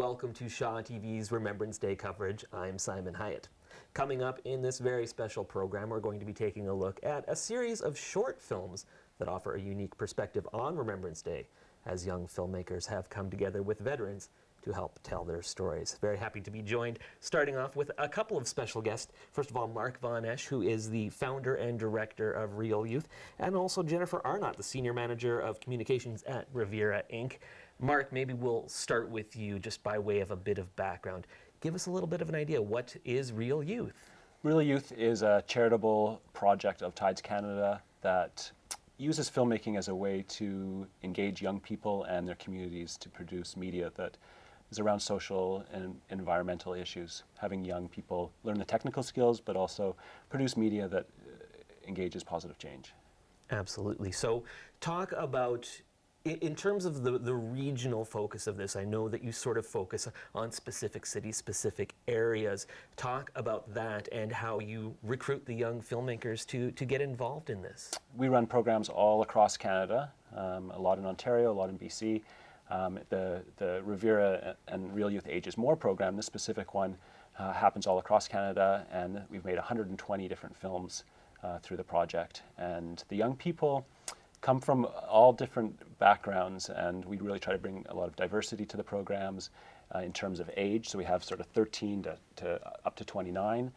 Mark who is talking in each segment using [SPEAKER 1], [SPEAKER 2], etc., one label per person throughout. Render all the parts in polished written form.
[SPEAKER 1] welcome to Shaw TV's Remembrance Day coverage. I'm Simon Hyatt. Coming up in this very special program, we're going to be taking a look at a series of short films that offer a unique perspective on Remembrance Day, as young filmmakers have come together with veterans to help tell their stories. Very happy to be joined, starting off with a couple of special guests. First of all, Mark Von Esch, who is the founder and director of Real Youth, and also Jennifer Arnott, the senior manager of communications at Riviera Inc. Mark, maybe we'll start with you just by way of a bit of background. Give us a little bit of an idea. What is Real Youth?
[SPEAKER 2] Real Youth is a charitable project of Tides Canada that uses filmmaking as a way to engage young people and their communities to produce media that is around social and environmental issues, having young people learn the technical skills, but also produce media that engages positive change.
[SPEAKER 1] Absolutely. So talk about, in terms of the regional focus of this, I know that you sort of focus on specific cities, specific areas. Talk about that and how you recruit the young filmmakers to get involved in this.
[SPEAKER 2] We run programs all across Canada, a lot in Ontario, a lot in BC. The Riviera and Real Youth Ages More program, this specific one, happens all across Canada, and we've made 120 different films through the project. And the young people come from all different backgrounds, and we really try to bring a lot of diversity to the programs in terms of age. So we have sort of 13 to up to 29,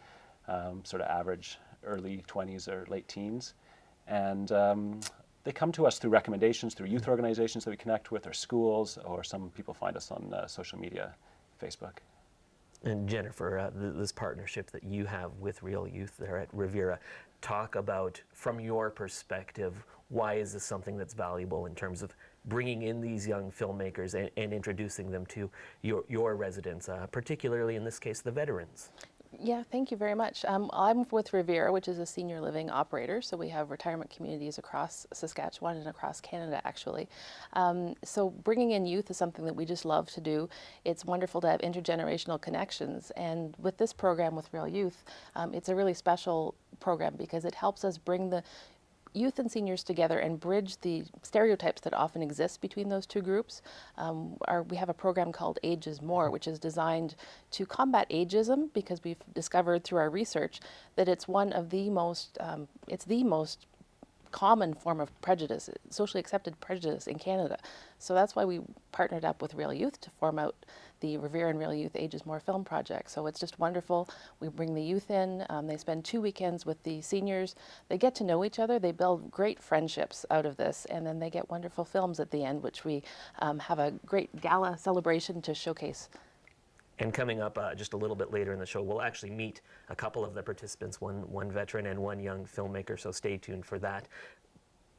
[SPEAKER 2] sort of average early 20s or late teens. And they come to us through recommendations, through youth organizations that we connect with, or schools, or some people find us on social media, Facebook.
[SPEAKER 1] And Jennifer, this partnership that you have with Real Youth there at Riviera, talk about, from your perspective, why is this something that's valuable in terms of bringing in these young filmmakers and introducing them to your residents, particularly in this case, the veterans?
[SPEAKER 3] Yeah, thank you very much. I'm with Riviera, which is a senior living operator, so we have retirement communities across Saskatchewan and across Canada, actually. So bringing in youth is something that we just love to do. It's wonderful to have intergenerational connections, and with this program with Real Youth, it's a really special program because it helps us bring the youth and seniors together and bridge the stereotypes that often exist between those two groups. We have a program called Ages More, which is designed to combat ageism, because we've discovered through our research that it's one of the most, it's the most common form of prejudice, socially accepted prejudice in Canada. So that's why we partnered up with Real Youth to form out the Riviera and Real Youth Ages More film project. So it's just wonderful. We bring the youth in, they spend 2 weekends with the seniors, they get to know each other, they build great friendships out of this, and then they get wonderful films at the end, which we have a great gala celebration to showcase.
[SPEAKER 1] And coming up just a little bit later in the show, we'll actually meet a couple of the participants, one veteran and one young filmmaker, so stay tuned for that.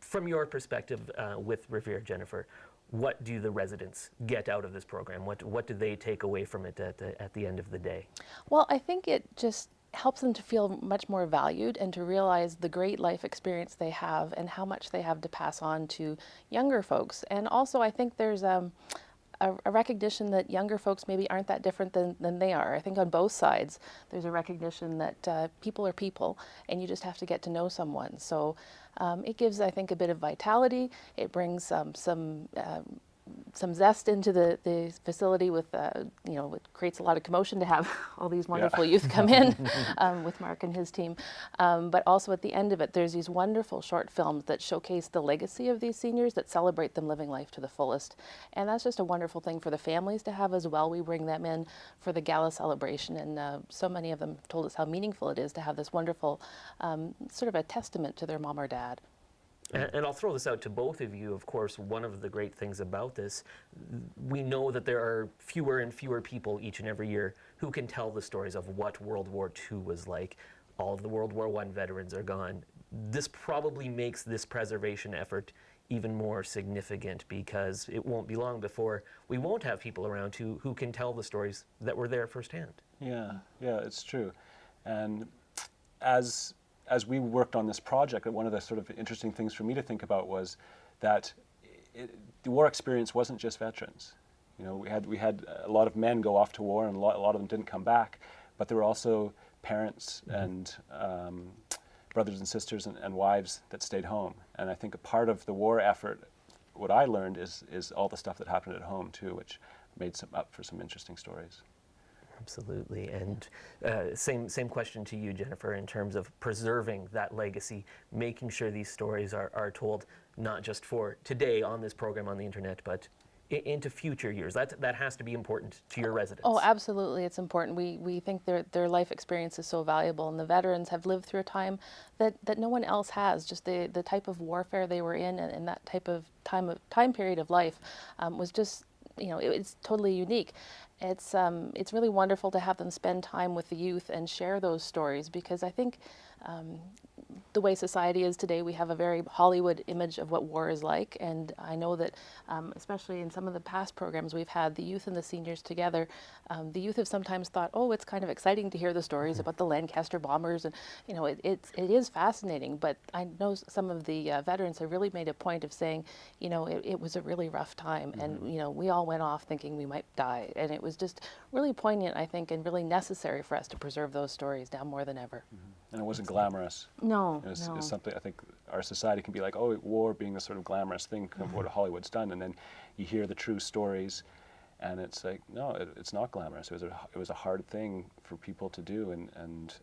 [SPEAKER 1] From your perspective with Riviera, Jennifer, what do the residents get out of this program? What do they take away from it at the end of the day?
[SPEAKER 3] Well, I think it just helps them to feel much more valued and to realize the great life experience they have and how much they have to pass on to younger folks. And also, I think there's a recognition that younger folks maybe aren't that different than they are. I think on both sides, there's a recognition that people are people, and you just have to get to know someone. So it gives, I think, a bit of vitality. It brings some zest into the facility with, it creates a lot of commotion to have all these wonderful youth come in with Mark and his team. But also at the end of it, there's these wonderful short films that showcase the legacy of these seniors, that celebrate them living life to the fullest. And that's just a wonderful thing for the families to have as well. We bring them in for the gala celebration, and so many of them told us how meaningful it is to have this wonderful sort of a testament to their mom or dad.
[SPEAKER 1] And I'll throw this out to both of you. Of course, one of the great things about this, we know that there are fewer and fewer people each and every year who can tell the stories of what World War II was like. All of the World War I veterans are gone. This probably makes this preservation effort even more significant, because it won't be long before we won't have people around who can tell the stories that were there firsthand.
[SPEAKER 2] Yeah, it's true. And as we worked on this project, one of the sort of interesting things for me to think about was that the war experience wasn't just veterans. You know, we had a lot of men go off to war, and a lot of them didn't come back, but there were also parents and brothers and sisters and wives that stayed home. And I think a part of the war effort, what I learned is all the stuff that happened at home too, which made some up for some interesting stories.
[SPEAKER 1] Absolutely. And same question to you, Jennifer, in terms of preserving that legacy, making sure these stories are told not just for today on this program on the internet, but into future years. That has to be important to your residents.
[SPEAKER 3] Oh, absolutely, it's important. We think their life experience is so valuable, and the veterans have lived through a time that no one else has. Just the type of warfare they were in, and that type of time period of life was just, it's totally unique. It's really wonderful to have them spend time with the youth and share those stories, because I think the way society is today, we have a very Hollywood image of what war is like, and I know that especially in some of the past programs we've had the youth and the seniors together, the youth have sometimes thought, oh, it's kind of exciting to hear the stories about the Lancaster bombers, and it is fascinating, but I know some of the veterans have really made a point of saying, it was a really rough time, and we all went off thinking we might die, and it was just really poignant, I think, and really necessary for us to preserve those stories now more than ever.
[SPEAKER 2] And it wasn't glamorous.
[SPEAKER 3] No,
[SPEAKER 2] It's
[SPEAKER 3] no.
[SPEAKER 2] something I think our society can be like, oh, war being this sort of glamorous thing of what Hollywood's done, and then you hear the true stories, and it's like, no, it's not glamorous. It was a hard thing for people to do, and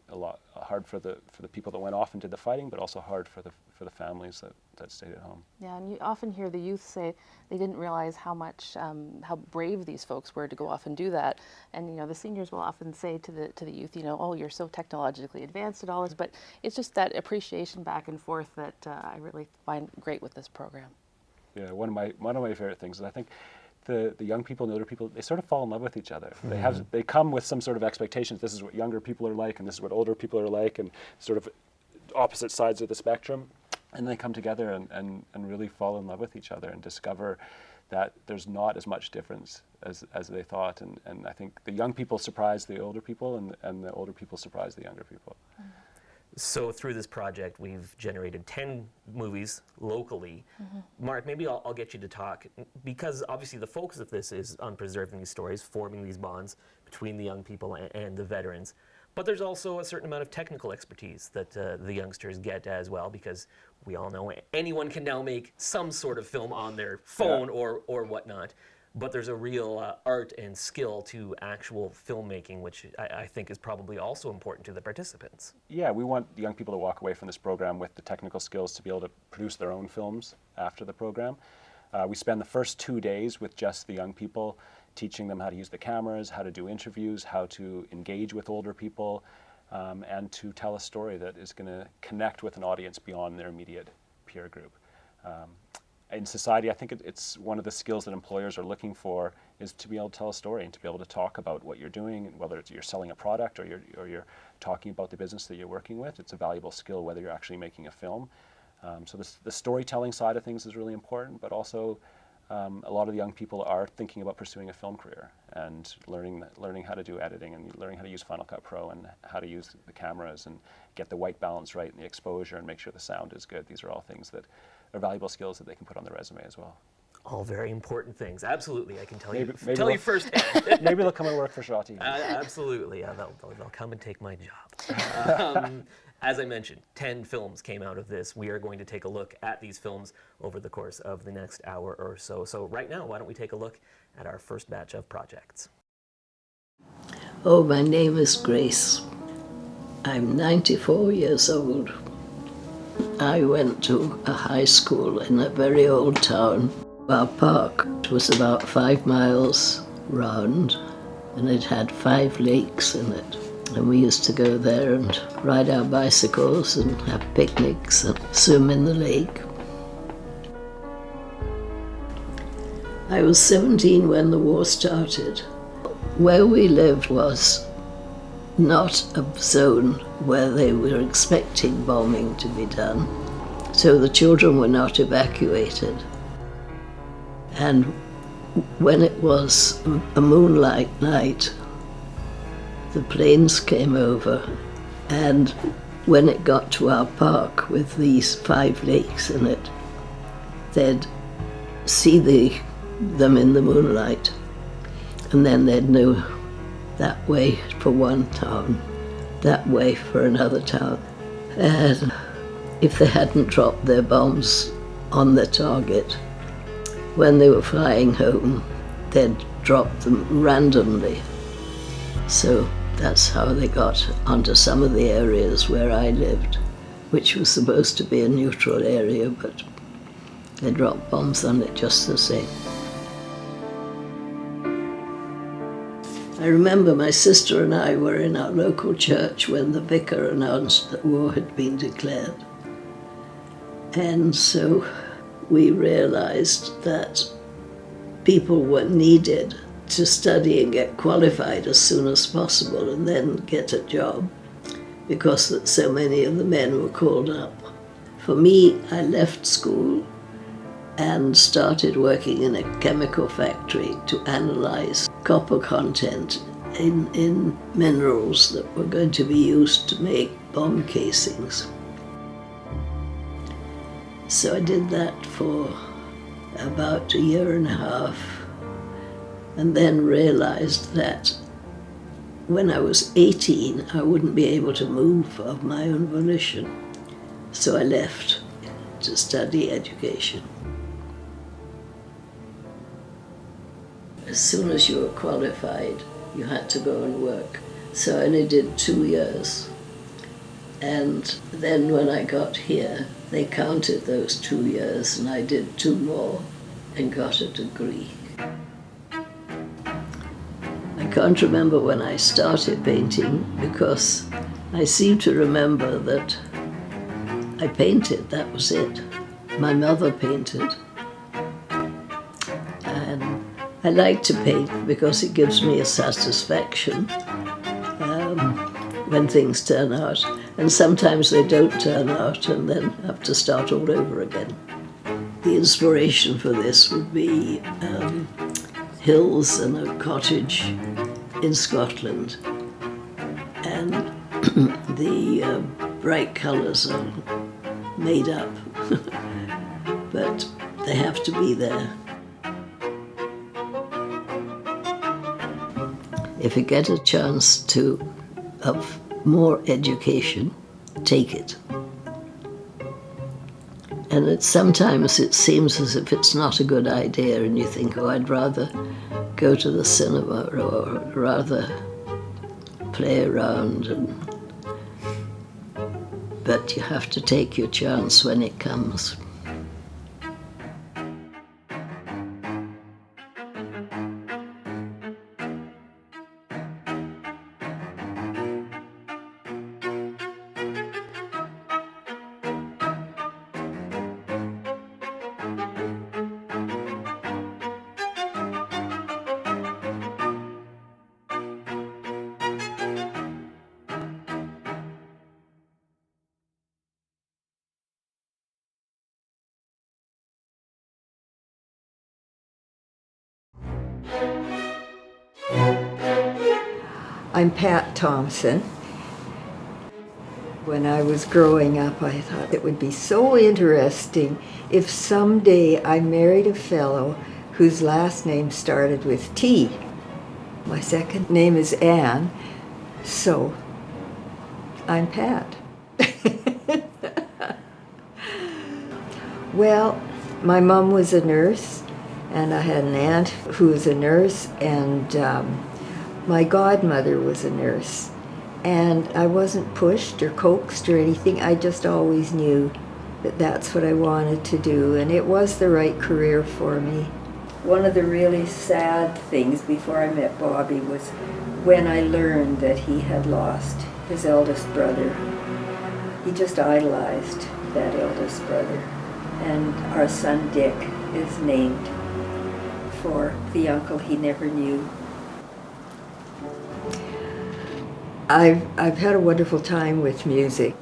[SPEAKER 2] hard for the people that went off and did the fighting, but also hard for the families that stayed at home.
[SPEAKER 3] Yeah, and you often hear the youth say they didn't realize how brave these folks were to go off and do that. And the seniors will often say to the youth, oh, you're so technologically advanced and all this, but it's just that appreciation back and forth that I really find great with this program.
[SPEAKER 2] Yeah, one of my favorite things is I think the young people and the older people, they sort of fall in love with each other. They come with some sort of expectations. This is what younger people are like, and this is what older people are like, and sort of opposite sides of the spectrum. And they come together and really fall in love with each other and discover that there's not as much difference as they thought. And I think the young people surprise the older people, and the older people surprise the younger people.
[SPEAKER 1] So through this project, we've generated 10 movies locally. Mark, maybe I'll get you to talk, because obviously the focus of this is on preserving these stories, forming these bonds between the young people and the veterans. But there's also a certain amount of technical expertise that the youngsters get as well, because we all know anyone can now make some sort of film on their phone or whatnot. But there's a real art and skill to actual filmmaking, which I think is probably also important to the participants.
[SPEAKER 2] Yeah, we want the young people to walk away from this program with the technical skills to be able to produce their own films after the program. We spend the first 2 days with just the young people, teaching them how to use the cameras, how to do interviews, how to engage with older people, and to tell a story that is going to connect with an audience beyond their immediate peer group. In society, I think it's one of the skills that employers are looking for, is to be able to tell a story and to be able to talk about what you're doing, and whether you're selling a product or you're talking about the business that you're working with. It's a valuable skill whether you're actually making a film. So the storytelling side of things is really important, but also a lot of the young people are thinking about pursuing a film career and learning how to do editing and learning how to use Final Cut Pro and how to use the cameras and get the white balance right and the exposure and make sure the sound is good. These are all things that are valuable skills that they can put on their resume as well.
[SPEAKER 1] All very important things. Absolutely, I can tell
[SPEAKER 2] Maybe
[SPEAKER 1] you firsthand.
[SPEAKER 2] Maybe they'll come and work for Shaw TV.
[SPEAKER 1] Absolutely, yeah, they'll come and take my job. As I mentioned, 10 films came out of this. We are going to take a look at these films over the course of the next hour or so. So right now, why don't we take a look at our first batch of projects.
[SPEAKER 4] Oh, my name is Grace. I'm 94 years old. I went to a high school in a very old town. Our park was about 5 miles round, and it had 5 lakes in it. And we used to go there and ride our bicycles and have picnics and swim in the lake. I was 17 when the war started. Where we lived was not a zone where they were expecting bombing to be done, so the children were not evacuated. And when it was a moonlight night, the planes came over, and when it got to our park with these 5 lakes in it, they'd see them in the moonlight, and then they'd know that way for one town, that way for another town. And if they hadn't dropped their bombs on the target, when they were flying home, they'd dropped them randomly. So that's how they got onto some of the areas where I lived, which was supposed to be a neutral area, but they dropped bombs on it just the same. I remember my sister and I were in our local church when the vicar announced that war had been declared. And so we realized that people were needed to study and get qualified as soon as possible and then get a job, because that so many of the men were called up. For me, I left school and started working in a chemical factory to analyze copper content in minerals that were going to be used to make bomb casings. So I did that for about a year and a half, and then realized that when I was 18, I wouldn't be able to move of my own volition. So I left to study education. As soon as you were qualified, you had to go and work. So I only did 2 years. And then when I got here, they counted those 2 years, and I did 2 more and got a degree. I can't remember when I started painting, because I seem to remember that I painted, that was it. My mother painted. And I like to paint because it gives me a satisfaction when things turn out. And sometimes they don't turn out, and then have to start all over again. The inspiration for this would be hills and a cottage in Scotland. And the bright colours are made up, but they have to be there. If you get a chance of more education, take it. And sometimes it seems as if it's not a good idea, and you think, oh, I'd rather go to the cinema or rather play around. But you have to take your chance when it comes.
[SPEAKER 5] I'm Pat Thompson. When I was growing up, I thought it would be so interesting if someday I married a fellow whose last name started with T. My second name is Ann, so I'm Pat. Well, my mom was a nurse, and I had an aunt who was a nurse, and my godmother was a nurse. And I wasn't pushed or coaxed or anything. I just always knew that that's what I wanted to do, and it was the right career for me. One of the really sad things before I met Bobby was when I learned that he had lost his eldest brother. He just idolized that eldest brother. And our son Dick is named for the uncle he never knew. I've had a wonderful time with music.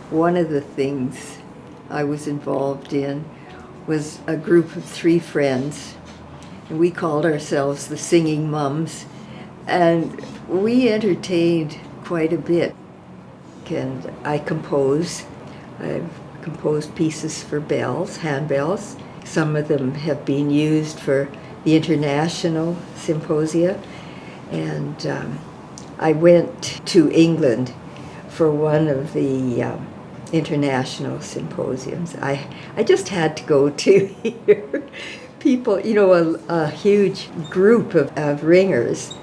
[SPEAKER 5] One of the things I was involved in was a group of 3 friends, and we called ourselves the Singing Mums, and we entertained quite a bit. And I compose. I've composed pieces for bells, handbells. Some of them have been used for the international symposia, and I went to England for one of the international symposiums. I just had to go to here people, a huge group of ringers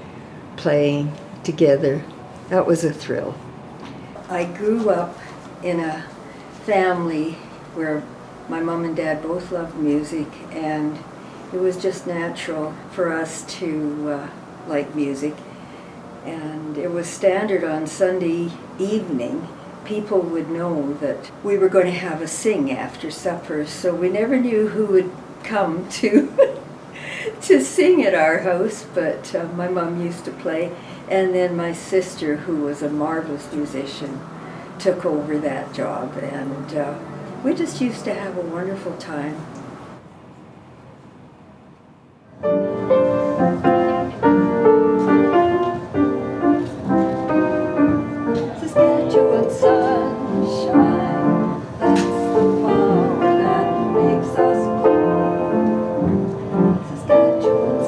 [SPEAKER 5] playing together. That was a thrill. I grew up in a family where my mom and dad both loved music, and it was just natural for us to like music. And it was standard on Sunday evening. People would know that we were going to have a sing after supper, so we never knew who would come to to sing at our house, but my mom used to play, and then my sister, who was a marvelous musician, took over that job, and we just used to have a wonderful time. Saskatchewan sunshine, that's the power that makes us whole. Saskatchewan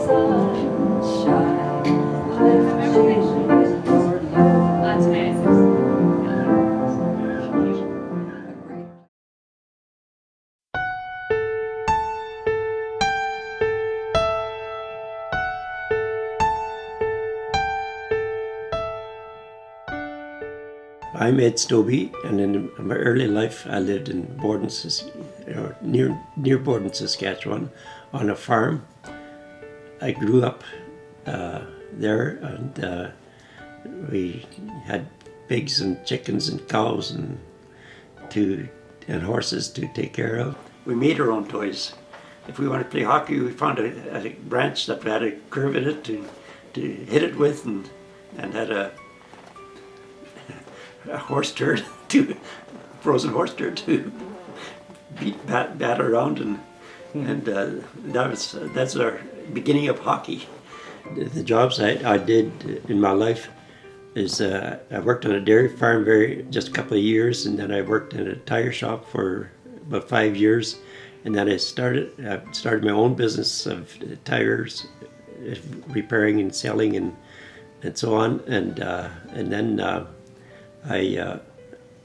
[SPEAKER 5] sunshine, lifting your load.
[SPEAKER 3] That's nice.
[SPEAKER 6] I'm Ed Stobie, and in my early life I lived in Borden, near Borden, Saskatchewan, on a farm. I grew up there, and we had pigs and chickens and cows and horses to take care of. We made our own toys. If we wanted to play hockey, we found a branch that had a curve in it to hit it with, and had a horse turd, frozen horse turd to bat around, and that's our beginning of hockey. The jobs I did in my life is I worked on a dairy farm just a couple of years, and then I worked in a tire shop for about 5 years, and then I started my own business of tires, repairing and selling and so on, and then I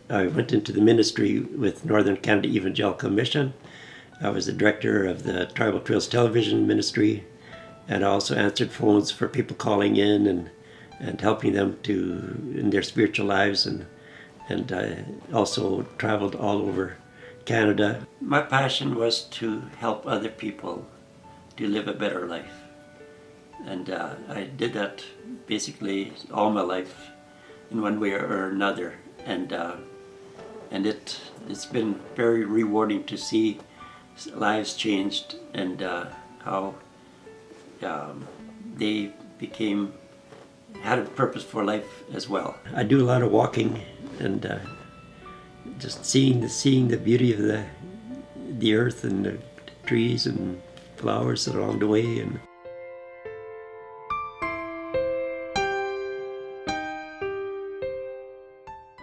[SPEAKER 6] went into the ministry with Northern Canada Evangelical Mission. I was the director of the Tribal Trails Television Ministry, and I also answered phones for people calling in and helping them in their spiritual lives, and I also traveled all over Canada. My passion was to help other people to live a better life, and I did that basically all my life, in one way or another, and it's been very rewarding to see lives changed, and how they had a purpose for life as well. I do a lot of walking, and just seeing the beauty of the earth and the trees and flowers along the way, and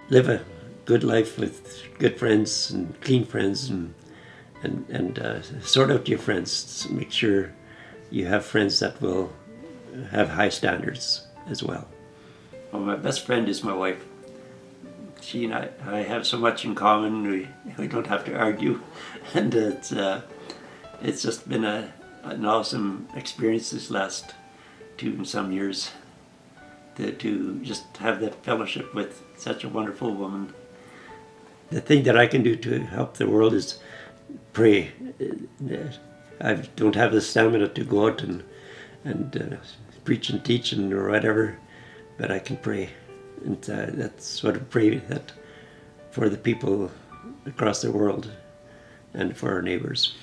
[SPEAKER 6] live a good life with good friends and clean friends, and sort out your friends. Make sure you have friends that will have high standards as well. Well, my best friend is my wife. She and I have so much in common. We don't have to argue, and it's just been an awesome experience this last 2 and some years. To just have that fellowship with such a wonderful woman. The thing that I can do to help the world is pray. I don't have the stamina to go out and preach and teach or whatever, but I can pray. And that's what I pray that for the people across the world and for our neighbors.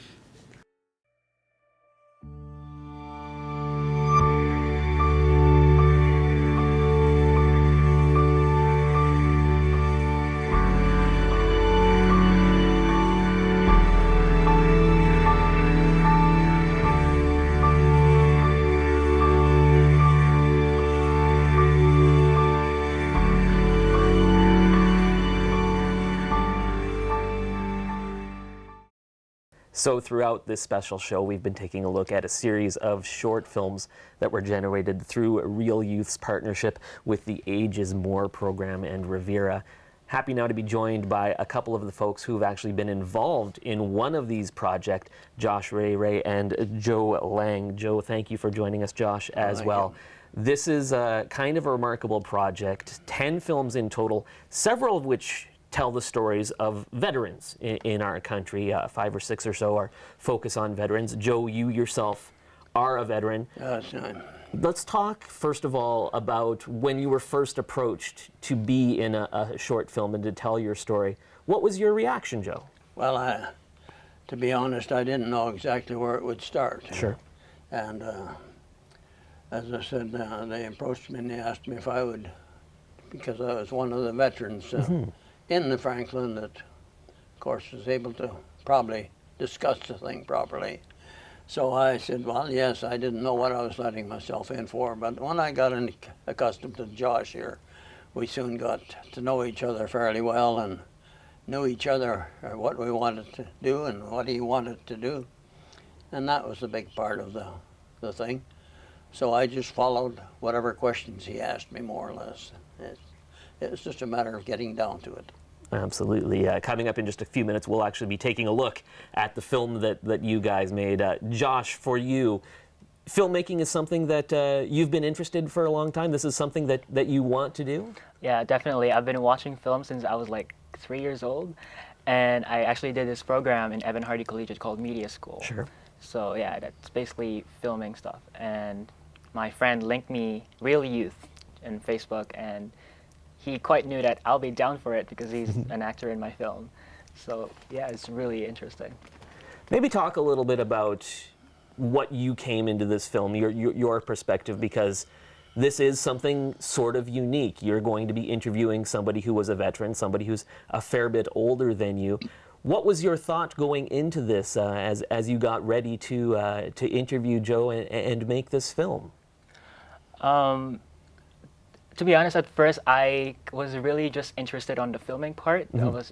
[SPEAKER 1] So throughout this special show, we've been taking a look at a series of short films that were generated through Real Youth's partnership with the Age is More program and Revera. happy now to be joined by a couple of the folks who've actually been involved in one of these projects, Josh Ray and Joe Lang. Joe, thank you for joining us, Josh, as well. This is kind of a remarkable project, 10 films in total, several of which tell the stories of veterans in our country. 5 or 6 or so are focus on veterans. Joe, you yourself are a veteran.
[SPEAKER 7] That's right.
[SPEAKER 1] Let's talk, first of all, about when you were first approached to be in a short film and to tell your story. What was your reaction, Joe?
[SPEAKER 7] Well, to be honest, I didn't know exactly where it would start.
[SPEAKER 1] Sure.
[SPEAKER 7] And as I said, they approached me and they asked me if I would, because I was one of the veterans in the Franklin that, of course, was able to probably discuss the thing properly. So I said, well, yes, I didn't know what I was letting myself in for, but when I got accustomed to Josh here, we soon got to know each other fairly well and knew each other, what we wanted to do and what he wanted to do. And that was a big part of the thing. So I just followed whatever questions he asked me, more or less. It was just a matter of getting down to it.
[SPEAKER 1] Absolutely. Coming up in just a few minutes, we'll actually be taking a look at the film that you guys made. Josh, for you, filmmaking is something that you've been interested for a long time. This is something that you want to do?
[SPEAKER 8] Yeah, definitely. I've been watching film since I was like 3 years old, and I actually did this program in Evan Hardy Collegiate called Media School.
[SPEAKER 1] Sure.
[SPEAKER 8] So yeah, that's basically filming stuff. And my friend linked me Real Youth in Facebook, and he quite knew that I'll be down for it because he's an actor in my film. So yeah, it's really interesting.
[SPEAKER 1] Maybe talk a little bit about what you came into this film, your perspective, because this is something sort of unique. You're going to be interviewing somebody who was a veteran, somebody who's a fair bit older than you. What was your thought going into this as you got ready to interview Joe and make this film?
[SPEAKER 8] To be honest, at first I was really just interested on the filming part.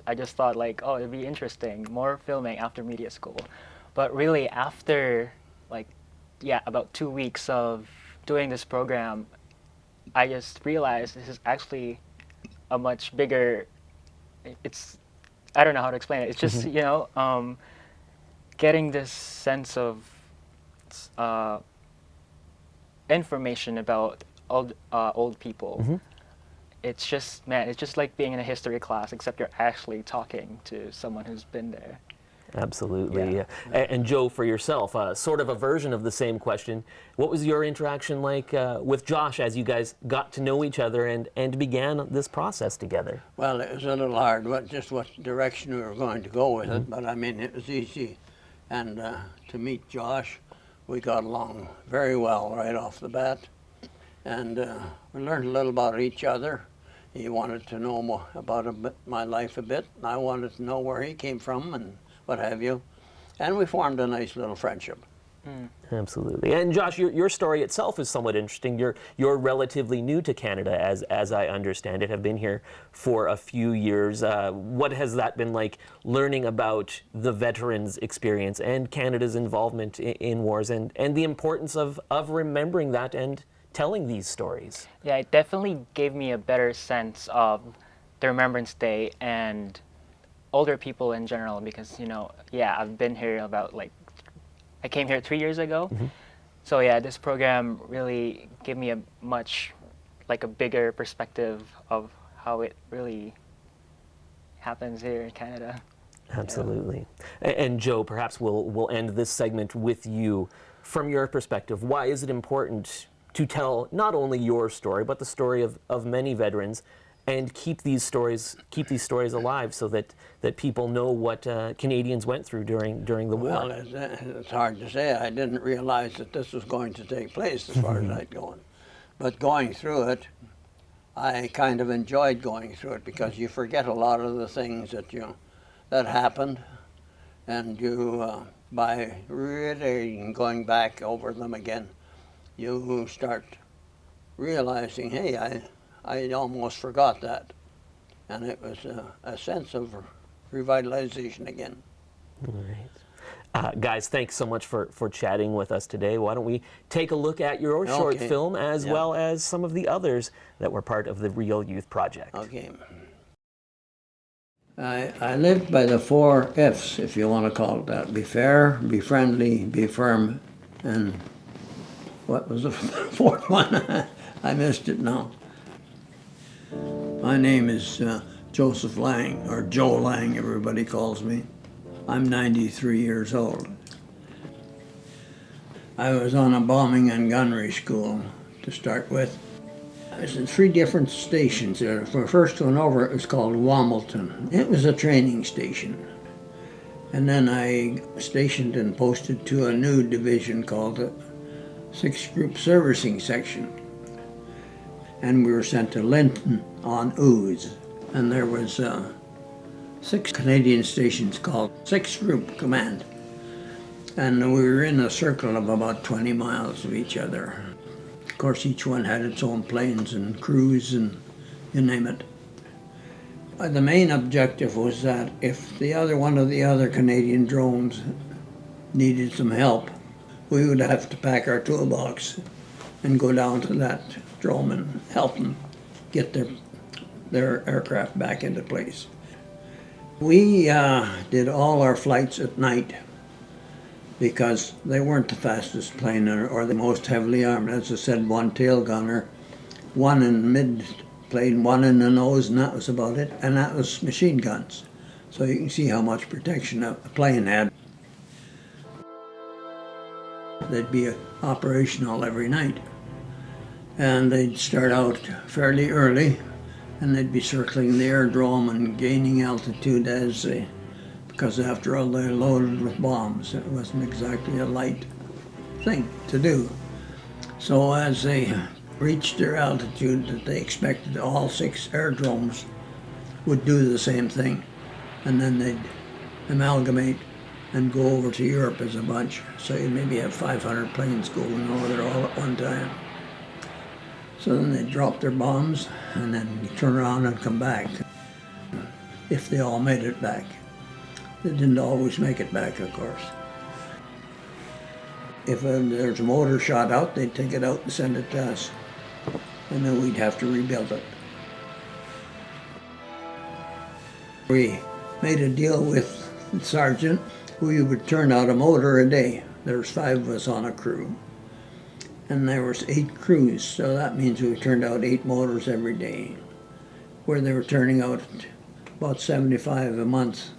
[SPEAKER 8] I just thought like, oh, it'd be interesting, more filming after media school. But really after about 2 weeks of doing this program, I just realized this is actually a much bigger, I don't know how to explain it. It's just, getting this sense of information about old people. It's just, man, it's just like being in a history class, except you're actually talking to someone who's been there.
[SPEAKER 1] Absolutely.
[SPEAKER 8] Yeah.
[SPEAKER 1] And Joe, for yourself, sort of a version of the same question. What was your interaction like with Josh as you guys got to know each other and began this process together?
[SPEAKER 7] Well, it was a little hard, just what direction we were going to go with it, but I mean, it was easy. And to meet Josh, we got along very well right off the bat. And we learned a little about each other. He wanted to know more about my life a bit, and I wanted to know where he came from and what have you. And we formed a nice little friendship.
[SPEAKER 1] Absolutely. And Josh, your story itself is somewhat interesting. You're relatively new to Canada, as I understand it, have been here for a few years. What has that been like, learning about the veterans' experience and Canada's involvement in wars and the importance of remembering that and telling these stories?
[SPEAKER 8] Yeah, it definitely gave me a better sense of the Remembrance Day and older people in general, because I've been here about I came here 3 years ago. So yeah, this program really gave me a much a bigger perspective of how it really happens here in Canada.
[SPEAKER 1] Absolutely. And Joe, perhaps we'll end this segment with you. From your perspective, why is it important to tell not only your story, but the story of many veterans, and keep these stories alive so that people know what Canadians went through during the war?
[SPEAKER 7] Well, it's hard to say. I didn't realize that this was going to take place as far as I'd gone. But going through it, I kind of enjoyed going through it, because you forget a lot of the things that happened, and you by really going back over them again, you start realizing, hey, I almost forgot that. And it was a sense of revitalization again.
[SPEAKER 1] All right. Guys, thanks so much for chatting with us today. Why don't we take a look at your short film as well as some of the others that were part of the Real Youth Project.
[SPEAKER 7] Okay. I lived by the 4 F's, if you want to call it that. Be fair, be friendly, be firm, and what was the fourth one? I missed it now. My name is Joseph Lang, or Joe Lang, everybody calls me. I'm 93 years old. I was on a bombing and gunnery school to start with. I was in 3 different stations there. The first one over, it was called Wombleton. It was a training station. And then I stationed and posted to a new division called the 6th Group Servicing Section. And we were sent to Linton on Ooze. And there was 6 Canadian stations called 6th Group Command. And we were in a circle of about 20 miles of each other. Of course, each one had its own planes and crews and you name it. The main objective was that if one of the other Canadian drones needed some help, we would have to pack our toolbox and go down to that drone and help them get their aircraft back into place. We did all our flights at night because they weren't the fastest plane or the most heavily armed. As I said, 1 tail gunner, 1 in mid plane, 1 in the nose, and that was about it. And that was machine guns. So you can see how much protection a plane had. They'd be operational every night. And they'd start out fairly early, and they'd be circling the aerodrome and gaining altitude as they, because after all, they're loaded with bombs. It wasn't exactly a light thing to do. So as they reached their altitude that they expected, all 6 aerodromes would do the same thing. And then they'd amalgamate and go over to Europe as a bunch. So you'd maybe have 500 planes going over there all at one time. So then they'd drop their bombs and then turn around and come back, if they all made it back. They didn't always make it back, of course. If there's a motor shot out, they'd take it out and send it to us. And then we'd have to rebuild it. We made a deal with the sergeant. We would turn out a motor a day. There's 5 of us on a crew. And there was 8 crews, so that means we turned out 8 motors every day, where they were turning out about 75 a month.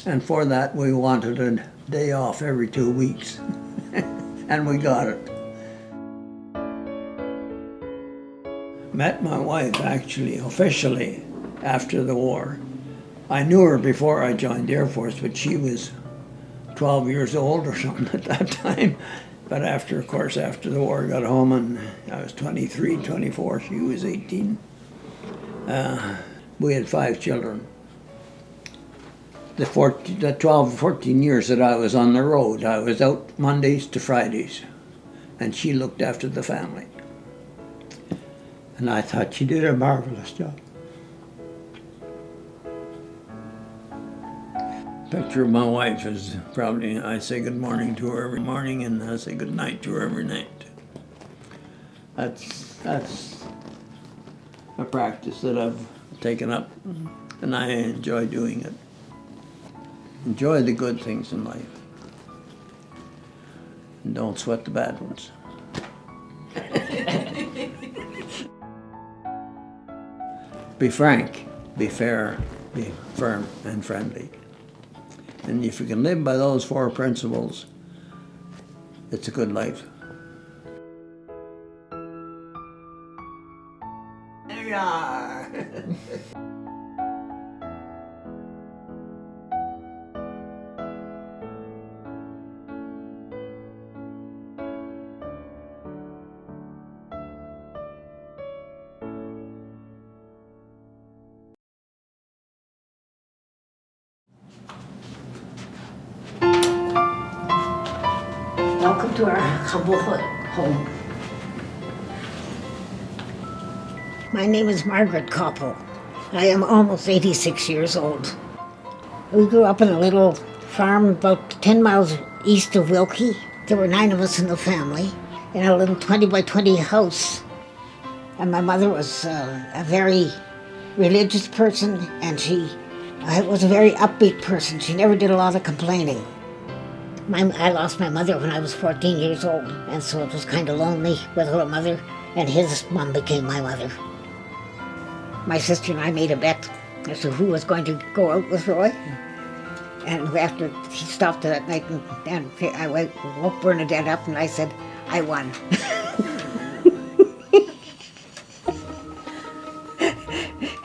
[SPEAKER 7] And for that, we wanted a day off every 2 weeks. And we got it. Met my wife, actually, officially, after the war. I knew her before I joined the Air Force, but she was 12 years old or something at that time. But after, of course, after the war, I got home and I was 23, 24, she was 18. We had 5 children. The 12, 14 years that I was on the road, I was out Mondays to Fridays, and she looked after the family. And I thought she did a marvelous job. Picture of my wife is probably, I say good morning to her every morning and I say good night to her every night. That's a practice that I've taken up and I enjoy doing it. Enjoy the good things in life. And don't sweat the bad ones. Be frank, be fair, be firm and friendly. And if you can live by those 4 principles, it's a good life. There you are.
[SPEAKER 4] Welcome to our humble home. My name is Margaret Koppel. I am almost 86 years old. We grew up in a little farm about 10 miles east of Wilkie. There were 9 of us in the family in a little 20 by 20 house. And my mother was a very religious person, and she
[SPEAKER 9] I was a very upbeat person. She never did a lot of complaining. I lost my mother when I was 14 years old, and so it was kind of lonely without a mother, and his mom became my mother. My sister and I made a bet as to who was going to go out with Roy. And after he stopped that night, and I woke Bernadette up, and I said, I won.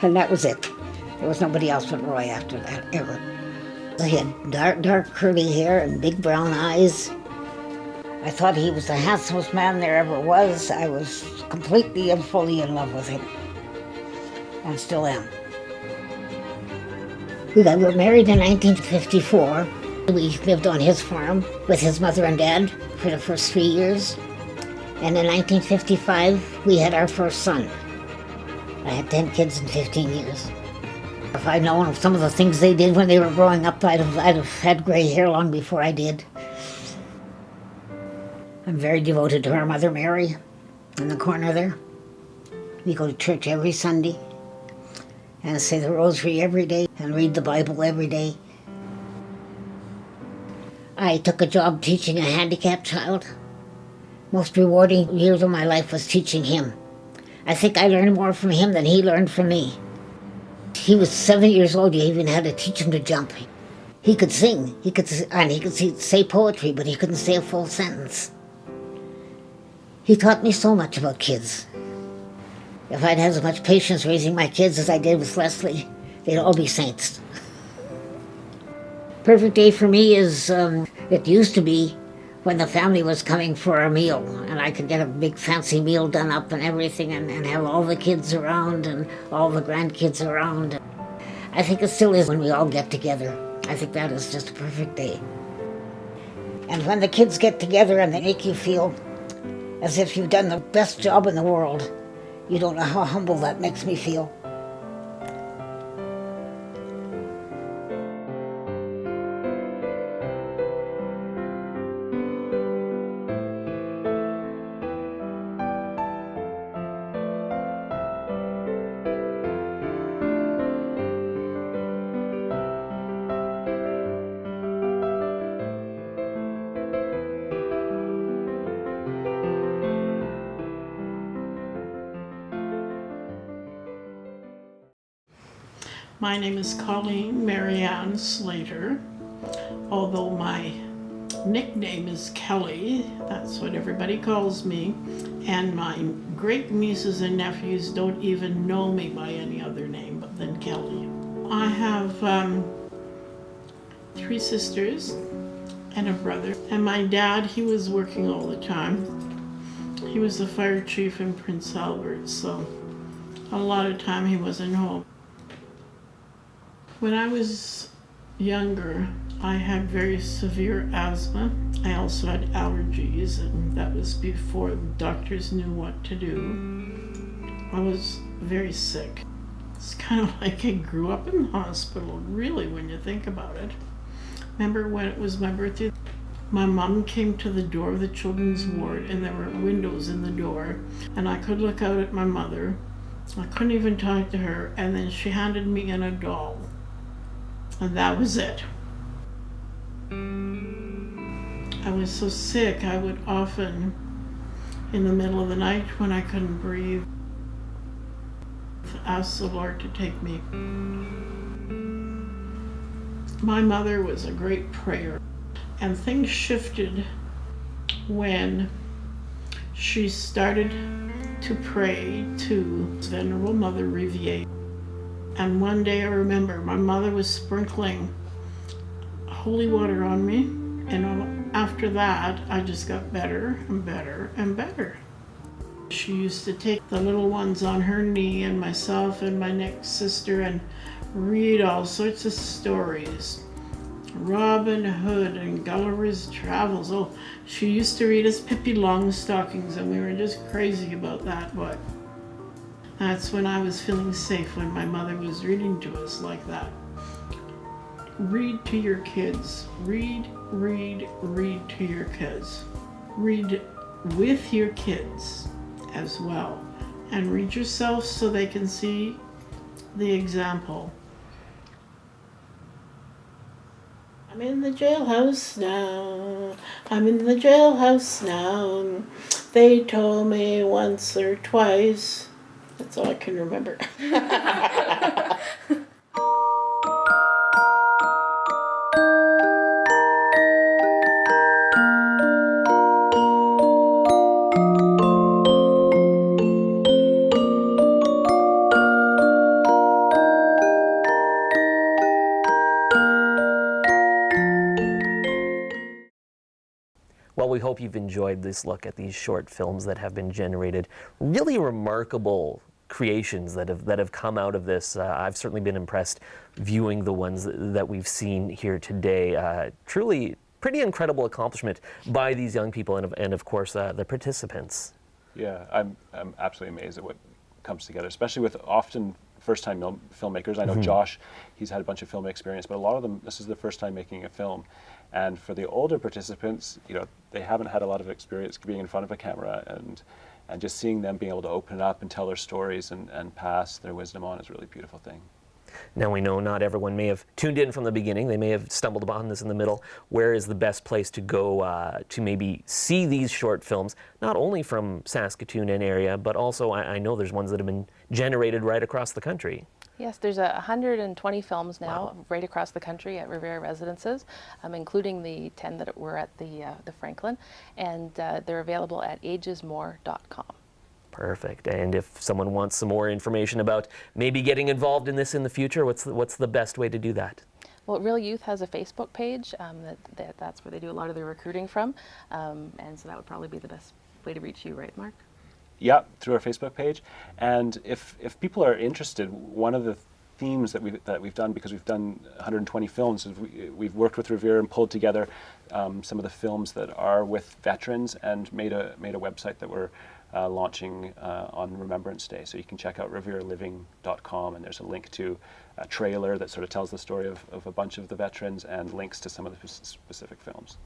[SPEAKER 9] And that was it. There was nobody else but Roy after that, ever. He had dark curly hair and big brown eyes. I thought he was the handsomest man there ever was. I was completely and fully in love with him, and still am. We were married in 1954. We lived on his farm with his mother and dad for the first 3 years. And in 1955, we had our first son. I had 10 kids in 15 years. If I'd known of some of the things they did when they were growing up, I'd have had gray hair long before I did. I'm very devoted to our mother, Mary, in the corner there. We go to church every Sunday and say the rosary every day and read the Bible every day. I took a job teaching a handicapped child. Most rewarding years of my life was teaching him. I think I learned more from him than he learned from me. He was 7 years old. You even had to teach him to jump. He could sing, he could say poetry, but he couldn't say a full sentence. He taught me so much about kids. If I'd had as much patience raising my kids as I did with Leslie, they'd all be saints. Perfect day for me is, it used to be when the family was coming for a meal, and I could get a big fancy meal done up and everything, and have all the kids around and all the grandkids around. I think it still is when we all get together. I think that is just a perfect day. And when the kids get together and they make you feel as if you've done the best job in the world, you don't know how humble that makes me feel.
[SPEAKER 10] My name is Colleen Marianne Slater, although my nickname is Kelly. That's what everybody calls me. And my great nieces and nephews don't even know me by any other name but than Kelly. I have 3 sisters and a brother. And my dad, he was working all the time. He was the fire chief in Prince Albert, so a lot of time he wasn't home. When I was younger, I had very severe asthma. I also had allergies, and that was before the doctors knew what to do. I was very sick. It's kind of like I grew up in the hospital, really, when you think about it. Remember when it was my birthday? My mom came to the door of the children's ward, and there were windows in the door, and I could look out at my mother. I couldn't even talk to her, and then she handed me in a doll. And that was it. I was so sick, I would often, in the middle of the night when I couldn't breathe, ask the Lord to take me. My mother was a great prayer, and things shifted when she started to pray to Venerable Mother Riviere. And one day I remember my mother was sprinkling holy water on me, and after that I just got better and better and better. She used to take the little ones on her knee and myself and my next sister and read all sorts of stories. Robin Hood and Gulliver's Travels. Oh, she used to read us Pippi Longstockings, and we were just crazy about that, but that's when I was feeling safe, when my mother was reading to us like that. Read to your kids. Read, read, read to your kids. Read with your kids as well. And read yourself so they can see the example. I'm in the jailhouse now. I'm in the jailhouse now. They told me once or twice. That's all I can remember.
[SPEAKER 1] Well, we hope you've enjoyed this look at these short films that have been generated. Really remarkable creations that have come out of this. I've certainly been impressed viewing the ones that we've seen here today. Truly pretty incredible accomplishment by these young people and of course the participants.
[SPEAKER 2] Yeah, I'm absolutely amazed at what comes together, especially with often first-time filmmakers. I know Josh, he's had a bunch of film experience, but a lot of them, this is their first time making a film. And for the older participants, you know, they haven't had a lot of experience being in front of a camera, and just seeing them being able to open up and tell their stories and pass their wisdom on is a really beautiful thing.
[SPEAKER 1] Now we know not everyone may have tuned in from the beginning. They may have stumbled upon this in the middle. Where is the best place to go to maybe see these short films, not only from Saskatoon and area, but also I know there's ones that have been generated right across the country.
[SPEAKER 3] Yes, there's 120 films now right across the country at Rivera Residences, including the 10 that were at the Franklin, and they're available at agesmore.com.
[SPEAKER 1] Perfect. And if someone wants some more information about maybe getting involved in this in the future, what's the best way to do that?
[SPEAKER 3] Well, Real Youth has a Facebook page. That's where they do a lot of their recruiting from, and so that would probably be the best way to reach you, right, Mark?
[SPEAKER 2] Yeah, through our Facebook page. And if people are interested, one of the themes that we've done, because we've done 120 films, is we've worked with Revere and pulled together some of the films that are with veterans and made a website that we're launching on Remembrance Day. So you can check out revereliving.com, and there's a link to a trailer that sort of tells the story of a bunch of the veterans and links to some of the specific films.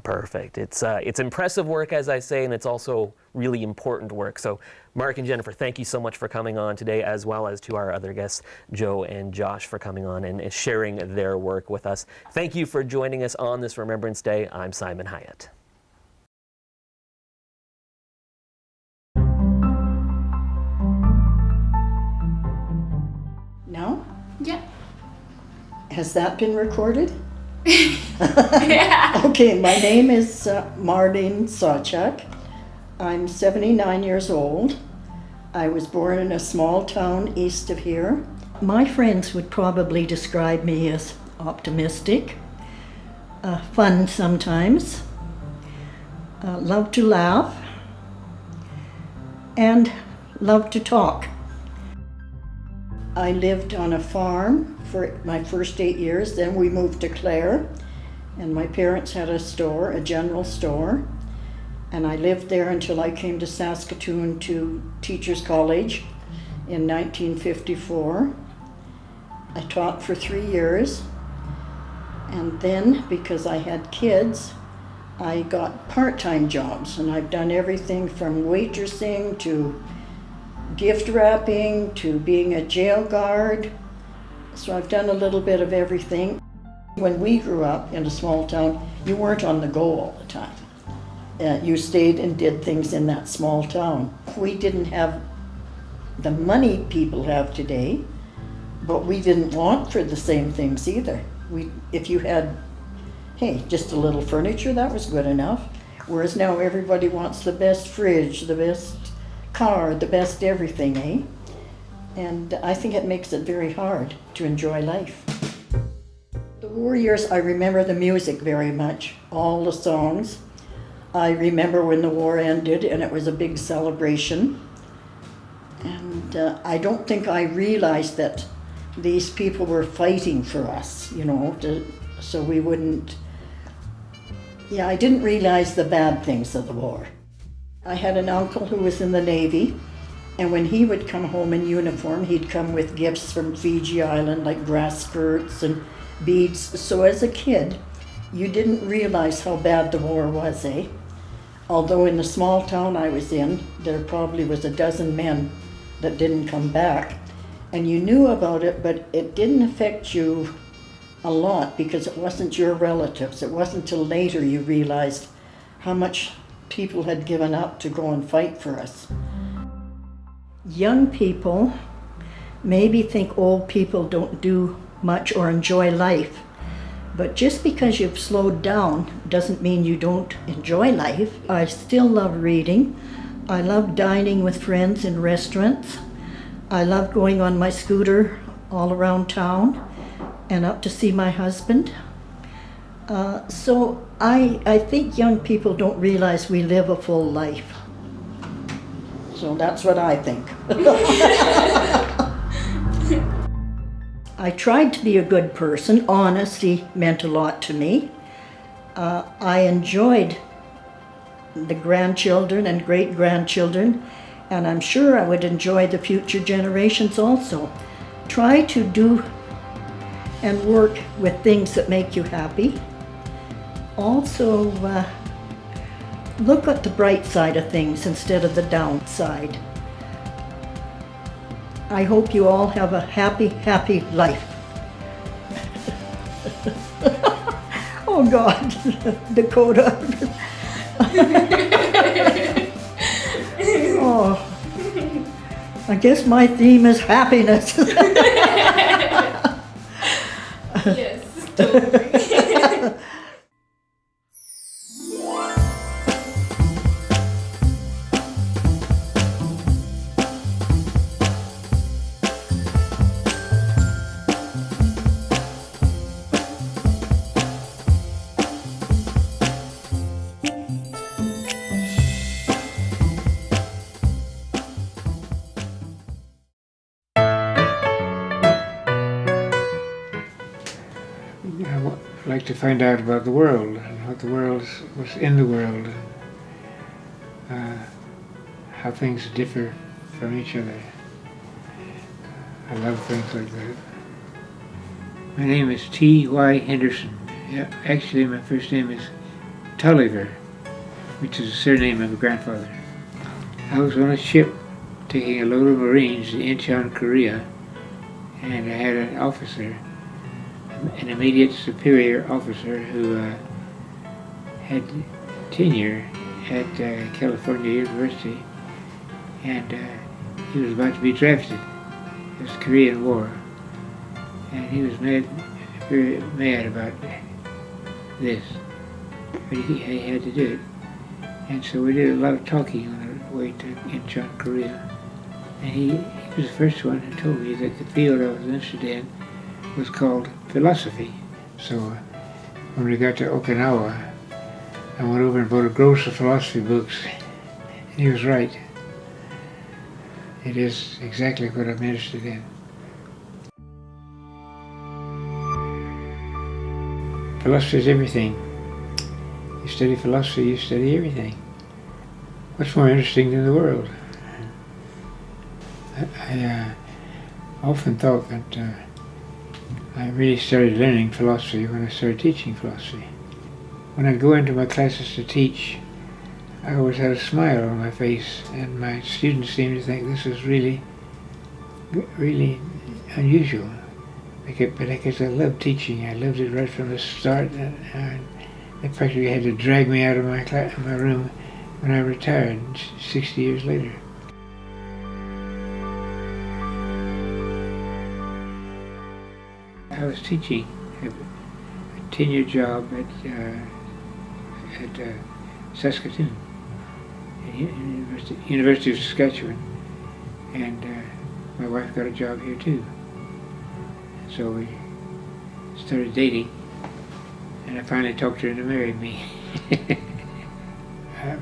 [SPEAKER 1] Perfect. It's impressive work, as I say, and it's also really important work. So Mark and Jennifer, thank you so much for coming on today, as well as to our other guests, Joe and Josh, for coming on and sharing their work with us. Thank you for joining us on this Remembrance Day. I'm Simon Hyatt.
[SPEAKER 4] No?
[SPEAKER 11] Yeah.
[SPEAKER 4] Has that been recorded?
[SPEAKER 11] Yeah.
[SPEAKER 4] Okay, my name is Marlene Sawchuk. I'm 79 years old. I was born in a small town east of here. My friends would probably describe me as optimistic, fun sometimes, love to laugh, and love to talk. I lived on a farm for my first 8 years, then we moved to Clare, and my parents had a store, a general store, and I lived there until I came to Saskatoon to Teachers College in 1954. I taught for 3 years, and then because I had kids, I got part-time jobs, and I've done everything from waitressing to gift wrapping to being a jail guard. So I've done a little bit of everything. When we grew up in a small town, you weren't on the go all the time. You stayed and did things in that small town. We didn't have the money people have today, but we didn't want for the same things either. If you had, hey, just a little furniture, that was good enough. Whereas now everybody wants the best fridge, the best car, the best everything, eh? And I think it makes it very hard to enjoy life. The war years, I remember the music very much, all the songs. I remember when the war ended and it was a big celebration. And I don't think I realized that these people were fighting for us, you know, so we wouldn't, yeah, I didn't realize the bad things of the war. I had an uncle who was in the Navy, and when he would come home in uniform, he'd come with gifts from Fiji Island, like grass skirts and beads. So as a kid, you didn't realize how bad the war was, eh? Although in the small town I was in, there probably was a dozen men that didn't come back. And you knew about it, but it didn't affect you
[SPEAKER 11] a lot because it wasn't your relatives. It wasn't till later you realized how much people had given up to go and fight for us. Young people maybe think old people don't do much or enjoy life, but just because you've slowed down doesn't mean you don't enjoy life. I still love reading. I love dining with friends in restaurants. I love going on my scooter all around town and up to see my husband. So I think young people don't realize we live a full life. So that's what I think. I tried to be a good person. Honesty meant a lot to me. I enjoyed the grandchildren and great-grandchildren, and I'm sure I would enjoy the future generations also. Try to do and work with things that make you happy. Also, look at the bright side of things instead of the downside. I hope you all have a happy, happy life. Oh God, Dakota. Oh, I guess my theme is happiness.
[SPEAKER 12] Yes, totally.
[SPEAKER 13] I like to find out about the world and what the world was in the world, how things differ from each other. I love things like that. My name is T.Y. Henderson. Yeah, actually, my first name is Tulliver, which is the surname of my grandfather. I was on a ship taking a load of Marines to Incheon, Korea, and I had an officer, an immediate superior officer who had tenure at California University, and he was about to be drafted. It was the Korean War, and he was very mad about this, but he had to do it. And so we did a lot of talking on our way to Incheon, Korea, and he was the first one who told me that the field I was interested in was called philosophy. So when we got to Okinawa, I went over and bought a gross of philosophy books, and he was right. It is exactly what I'm interested in. Philosophy is everything. You study philosophy, you study everything. What's more interesting than the world? I often thought that I really started learning philosophy when I started teaching philosophy. When I go into my classes to teach, I always had a smile on my face, and my students seemed to think this was really, really unusual. Because I loved teaching. I loved it right from the start, and they practically had to drag me out of my room when I retired 60 years later. I was teaching a 10-year job at Saskatoon, University of Saskatchewan, and my wife got a job here too. So we started dating, and I finally talked her into marrying me.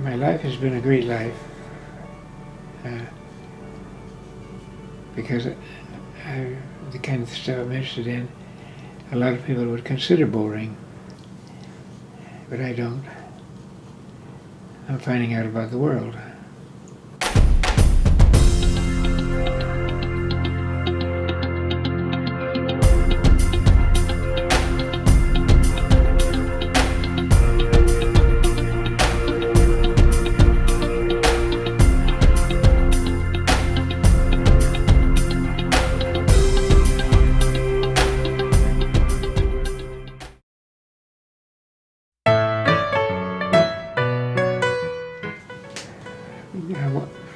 [SPEAKER 13] My life has been a great life because the kind of stuff I'm interested in, a lot of people would consider boring, but I don't. I'm finding out about the world.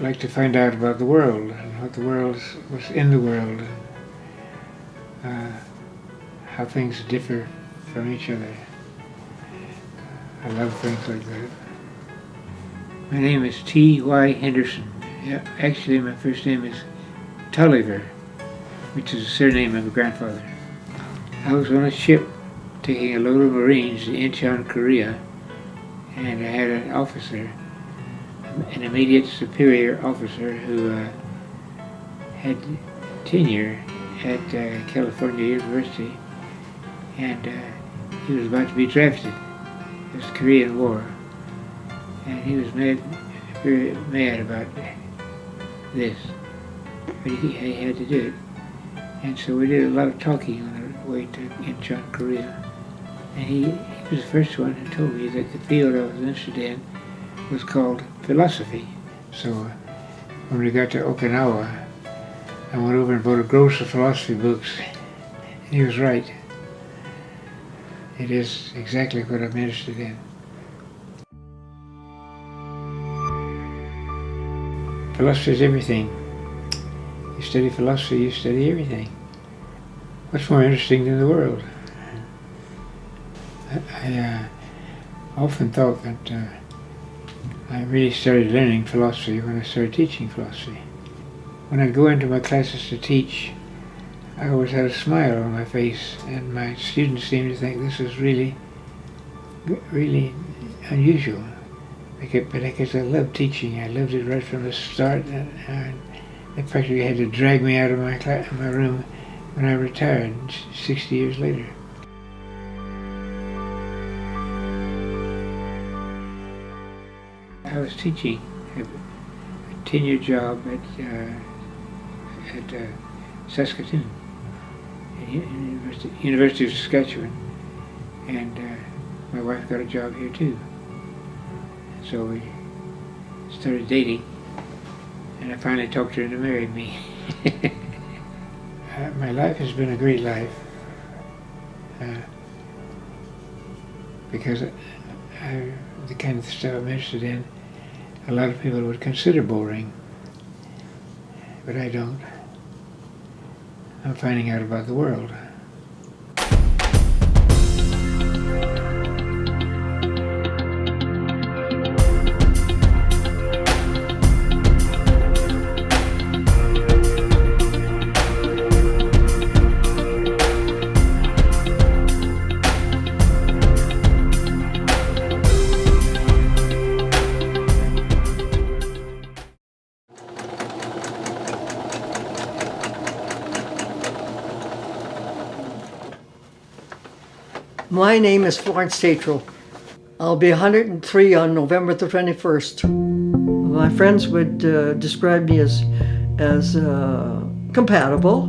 [SPEAKER 13] like to find out about the world and what the world was in the world, how things differ from each other. I love things like that. My name is T.Y. Henderson. Yeah, actually, my first name is Tulliver, which is a surname of my grandfather. I was on a ship taking a load of Marines to Incheon, Korea, and I had an officer, an immediate superior officer who had tenure at California University, and he was about to be drafted. It was the Korean War, and he was very mad about this, but he had to do it. And so we did a lot of talking on our way to Incheon, Korea. And he was the first one who told me that the field I was interested in was called philosophy. So when we got to Okinawa, I went over and bought a gross of philosophy books. And he was right. It is exactly what I'm interested in. Philosophy is everything. You study philosophy, you study everything. What's more interesting than the world? I often thought that I really started learning philosophy when I started teaching philosophy. When I go into my classes to teach, I always had a smile on my face, and my students seemed to think this was really, really unusual. Because I loved teaching. I loved it right from the start, and they practically had to drag me out of my room when I retired 60 years later. I was teaching a 10-year job at Saskatoon, University of Saskatchewan, and my wife got a job here too. So we started dating, and I finally talked her into marrying me. My life has been a great life because the kind of stuff I'm interested in, a lot of people would consider boring, but I don't. I'm finding out about the world.
[SPEAKER 11] My name is Florence Tatro. I'll be 103 on November the 21st. My friends would describe me as compatible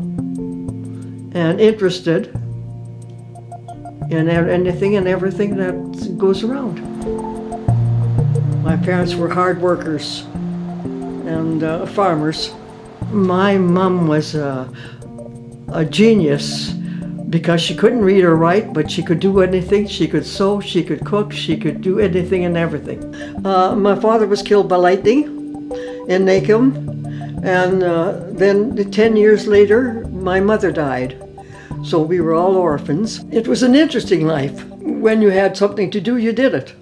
[SPEAKER 11] and interested in anything and everything that goes around. My parents were hard workers and farmers. My mom was a genius, because she couldn't read or write, but she could do anything. She could sew, she could cook, she could do anything and everything. My father was killed by lightning in Nakim, and then 10 years later, my mother died. So we were all orphans. It was an interesting life. When you had something to do, you did it.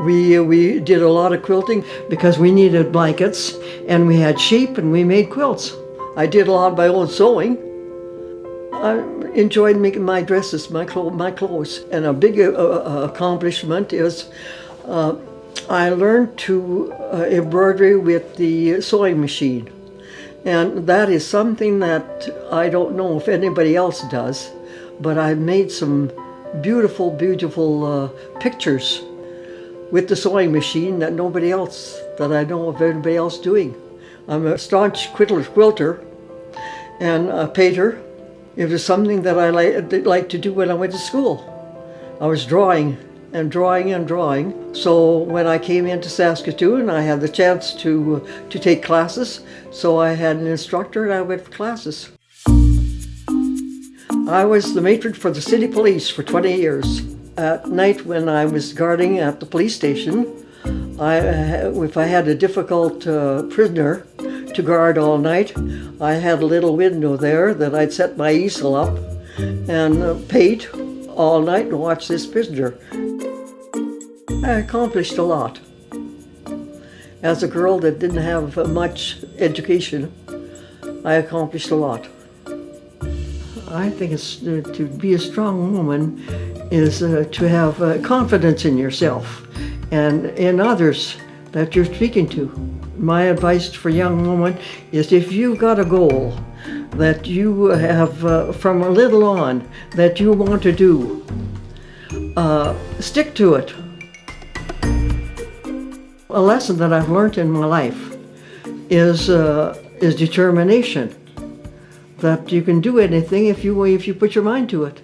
[SPEAKER 11] We did a lot of quilting because we needed blankets, and we had sheep, and we made quilts. I did a lot of my own sewing. I enjoyed making my dresses, my clothes. And a big accomplishment is I learned to embroidery with the sewing machine. And that is something that I don't know if anybody else does, but I've made some beautiful, beautiful pictures with the sewing machine that nobody else, that I know of anybody else doing. I'm a staunch quilter and a painter. It was something that I liked to do when I went to school. I was drawing and drawing and drawing. So when I came into Saskatoon, I had the chance to take classes. So I had an instructor and I went for classes. I was the matron for the city police for 20 years. At night when I was guarding at the police station, If I had a difficult prisoner to guard all night, I had a little window there that I'd set my easel up and paint all night and watch this prisoner. I accomplished a lot. As a girl that didn't have much education, I accomplished a lot. I think it's to be a strong woman is to have confidence in yourself and in others that you're speaking to. My advice for young women is if you've got a goal that you have from a little on that you want to do, stick to it. A lesson that I've learned in my life is determination. That you can do anything if you put your mind to it.